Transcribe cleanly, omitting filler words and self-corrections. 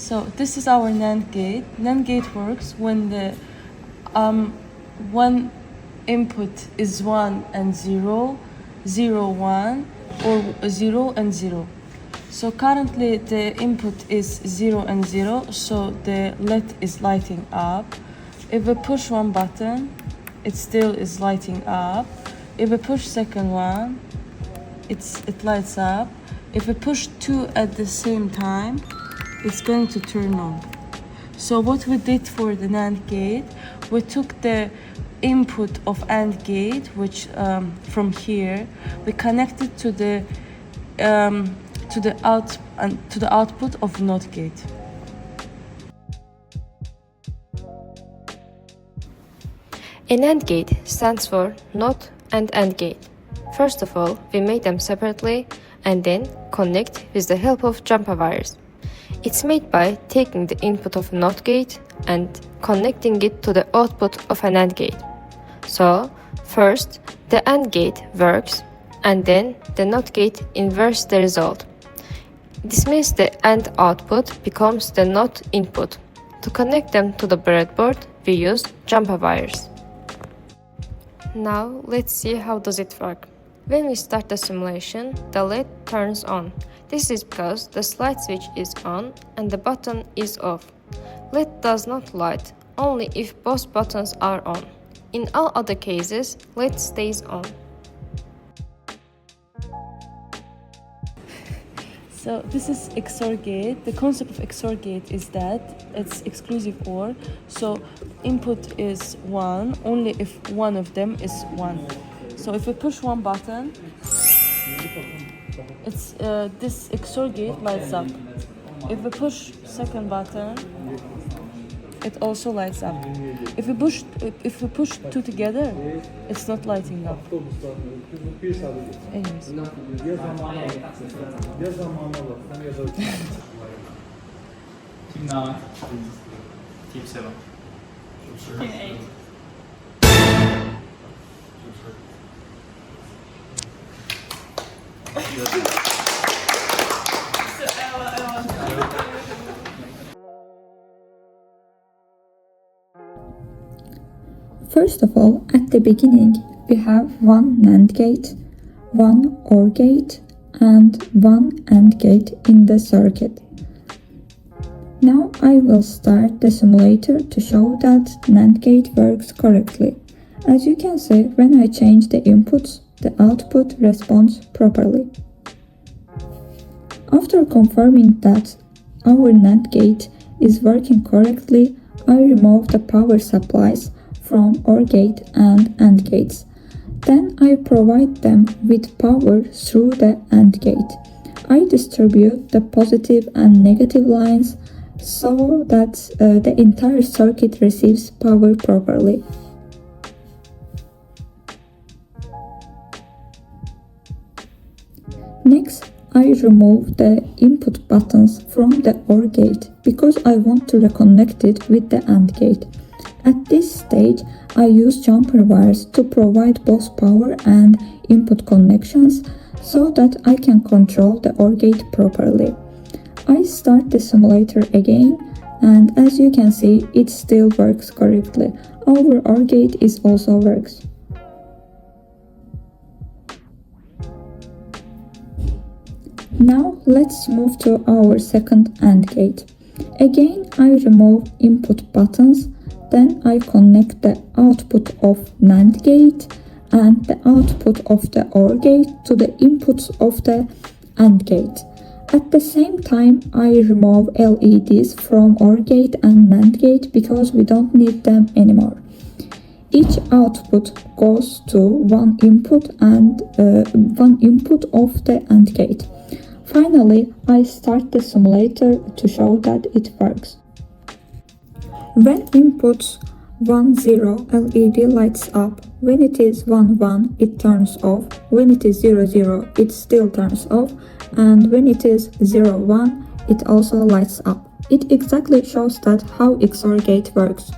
So this is our NAND gate. NAND gate works when the one input is 1 and 0, 0, 1, or 0 and 0. So currently the input is 0 and 0, so the LED is lighting up. If we push one button, it still is lighting up. If we push second one, it lights up. If we push two at the same time, it's going to turn on. So what we did for the NAND gate, we took the input of AND gate, which from here, we connected to the output of NOT gate. A NAND gate stands for NOT and AND gate. First of all, we made them separately and then connect with the help of jumper wires. It's made by taking the input of a NOT gate and connecting it to the output of an AND gate. So, first, the AND gate works and then the NOT gate inverts the result. This means the AND output becomes the NOT input. To connect them to the breadboard, we use jumper wires. Now, let's see how does it work. When we start the simulation, the LED turns on. This is because the slide switch is on and the button is off. LED does not light, only if both buttons are on. In all other cases, LED stays on. So this is XOR gate. The concept of XOR gate is that it's exclusive OR. So input is 1 only if one of them is 1. So if we push one button, it's this XOR gate lights up. If we push second button, it also lights up. If we push two together, it's not lighting up. Anyways. Team 9. Team 7. Team 8. First of all, at the beginning, we have one NAND gate, one OR gate, and one AND gate in the circuit. Now I will start the simulator to show that NAND gate works correctly. As you can see, when I change the inputs, the output responds properly. After confirming that our NAND gate is working correctly, I remove the power supplies from OR gate and AND gates. Then I provide them with power through the AND gate. I distribute the positive and negative lines so that the entire circuit receives power properly. Next, I remove the input buttons from the OR gate because I want to reconnect it with the AND gate. At this stage, I use jumper wires to provide both power and input connections so that I can control the OR gate properly. I start the simulator again, and as you can see, it still works correctly. Our OR gate also works. Now let's move to our second AND gate. Again, I remove input buttons. Then I connect the output of NAND gate and the output of the OR gate to the inputs of the AND gate. At the same time, I remove LEDs from OR gate and NAND gate because we don't need them anymore. Each output goes to one input and one input of the AND gate. Finally, I start the simulator to show that it works. When inputs 1, 0, LED lights up. When it is 1, 1, it turns off. When it is 0, 0, it still turns off. And when it is 0, 1, it also lights up. It exactly shows that how XOR gate works.